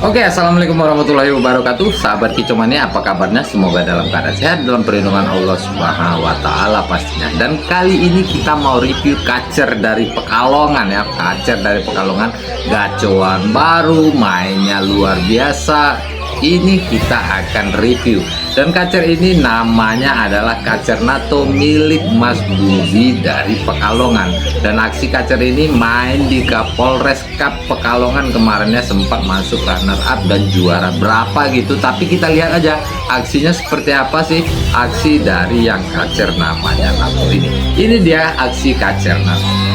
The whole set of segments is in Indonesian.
Oke, assalamualaikum warahmatullahi wabarakatuh. Sahabat Kicomania, apa kabarnya? Semoga dalam keadaan sehat dalam perlindungan Allah Subhanahu wa Ta'ala pastinya. Dan kali ini kita mau review kacer dari Pekalongan ya, kacer dari Pekalongan, gacoan baru, mainnya luar biasa. Ini kita akan review, dan kacer ini namanya adalah kacer NATO milik Mas Budi dari Pekalongan. Dan aksi kacer ini main di Kapolres Cup Pekalongan kemarinnya, sempat masuk runner up dan juara berapa gitu. Tapi kita lihat aja aksinya seperti apa sih, aksi dari yang kacer namanya NATO ini. Ini dia aksi kacer NATO.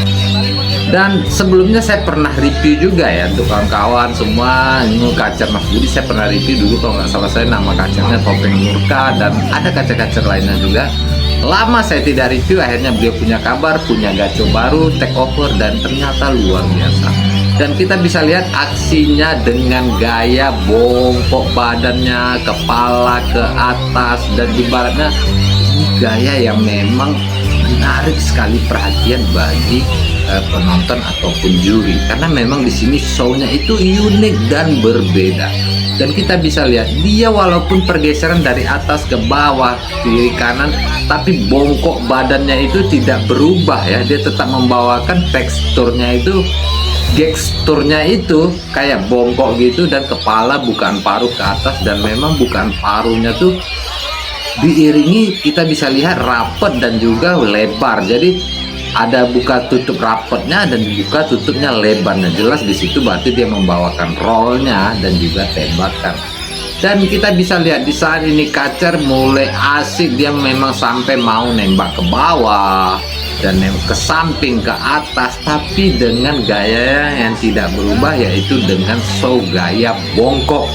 Dan sebelumnya saya pernah review juga ya untuk kawan-kawan semua. Ini kacer Mas Budi saya pernah review dulu, kalau nggak salah saya nama kacernya Topeng Nurka, dan ada kacer-kacer lainnya juga. Lama saya tidak review, akhirnya beliau punya kabar, punya gaco baru, take over, dan ternyata luar biasa. Dan kita bisa lihat aksinya dengan gaya bongkok badannya, kepala ke atas, dan ibaratnya gaya yang memang menarik sekali perhatian bagi penonton ataupun juri, karena memang di sini show-nya itu unik dan berbeda. Dan kita bisa lihat dia walaupun pergeseran dari atas ke bawah, kiri kanan, tapi bongkok badannya itu tidak berubah ya, dia tetap membawakan teksturnya itu, gesturnya itu kayak bongkok gitu, dan kepala bukan paruh ke atas, dan memang bukan paruhnya tuh diiringi, kita bisa lihat rapet dan juga lebar. Jadi ada buka tutup rapetnya dan buka tutupnya lebarnya, jelas di situ berarti dia membawakan rollnya dan juga tembakan. Dan kita bisa lihat di saat ini kacer mulai asik, dia memang sampai mau nembak ke bawah dan ke samping, ke atas, tapi dengan gaya yang tidak berubah, yaitu dengan show gaya bongkok.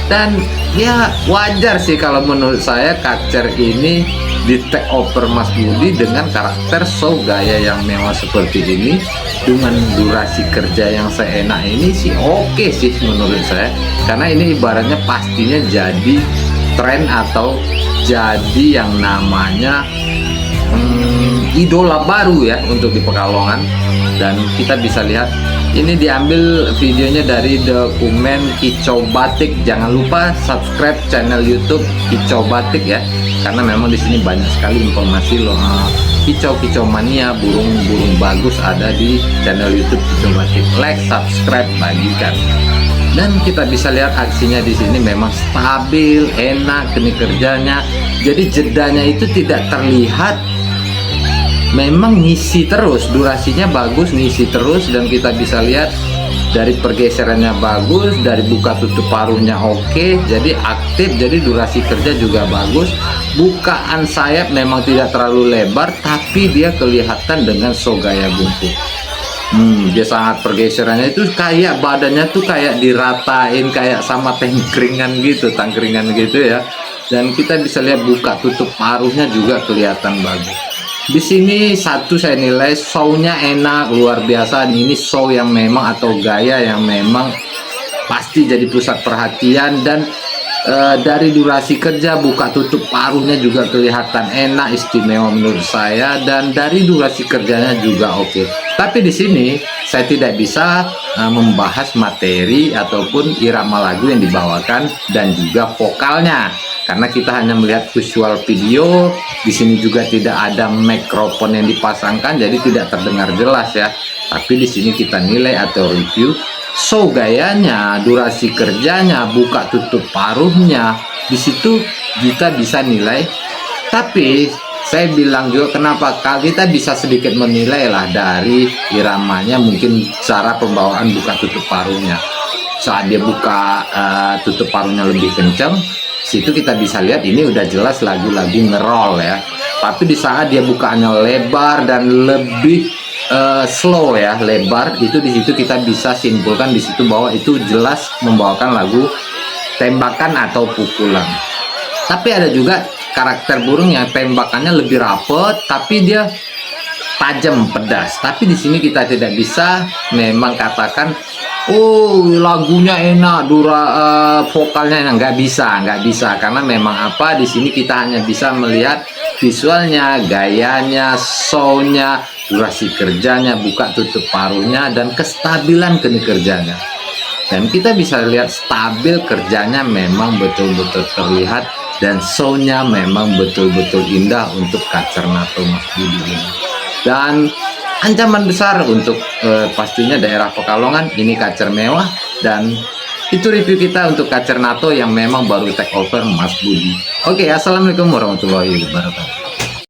Dan ya wajar sih kalau menurut saya kacer ini di take over Mas Budi dengan karakter show gaya yang mewah seperti ini, dengan durasi kerja yang seenak ini sih oke sih menurut saya. Karena ini ibaratnya pastinya jadi tren atau jadi yang namanya idola baru ya untuk di Pekalongan. Dan kita bisa lihat ini diambil videonya dari dokumen Kicau Batik. Jangan lupa subscribe channel YouTube Kicau Batik ya, karena memang di sini banyak sekali informasi loh, kicau mania, burung-burung bagus ada di channel YouTube Kicau Batik. Like, subscribe, bagikan. Dan kita bisa lihat aksinya di sini memang stabil, enak teknik kerjanya. Jadi jedanya itu tidak terlihat, memang ngisi terus, durasinya bagus, ngisi terus. Dan kita bisa lihat dari pergeserannya bagus, dari buka tutup paruhnya oke, jadi aktif, jadi durasi kerja juga bagus. Bukaan sayap memang tidak terlalu lebar, tapi dia kelihatan dengan show gaya bungkuk. Dia sangat pergeserannya itu kayak badannya tuh kayak diratain kayak sama tangkringan gitu ya. Dan kita bisa lihat buka tutup paruhnya juga kelihatan bagus. Di sini satu saya nilai show-nya enak, luar biasa. Ini show yang memang atau gaya yang memang pasti jadi pusat perhatian. Dan dari durasi kerja, buka tutup paruhnya juga kelihatan enak, istimewa menurut saya. Dan dari durasi kerjanya juga oke. Tapi di sini saya tidak bisa membahas materi ataupun irama lagu yang dibawakan dan juga vokalnya, karena kita hanya melihat visual video. Di sini juga tidak ada mikrofon yang dipasangkan, jadi tidak terdengar jelas ya. Tapi di sini kita nilai atau review show gayanya, durasi kerjanya, buka tutup paruhnya. Di situ kita bisa nilai. Tapi saya bilang juga kenapa kita bisa sedikit menilai lah dari iramanya, mungkin cara pembawaan buka tutup paruhnya. Saat dia buka tutup paruhnya lebih kencang, situ kita bisa lihat ini udah jelas lagu-lagu ngerol ya. Tapi di saat dia bukaannya lebar dan lebih slow ya, lebar, itu di situ kita bisa simpulkan di situ bahwa itu jelas membawakan lagu tembakan atau pukulan. Tapi ada juga karakter burung yang tembakannya lebih rapet, tapi dia tajam, pedas. Tapi di sini kita tidak bisa memang katakan oh lagunya enak, vokalnya enak. Nggak bisa, karena memang apa, di sini kita hanya bisa melihat visualnya, gayanya, show-nya, durasi kerjanya, buka tutup paruhnya, dan kestabilan teknik kerjanya. dan kita bisa lihat stabil kerjanya, memang betul-betul terlihat, dan show-nya memang betul-betul indah untuk kacer NATO Mas Budi ini. Dan ancaman besar untuk pastinya daerah Pekalongan ini kacer mewah. Dan itu review kita untuk kacer NATO yang memang baru take over Mas Budi. Oke, assalamualaikum warahmatullahi wabarakatuh.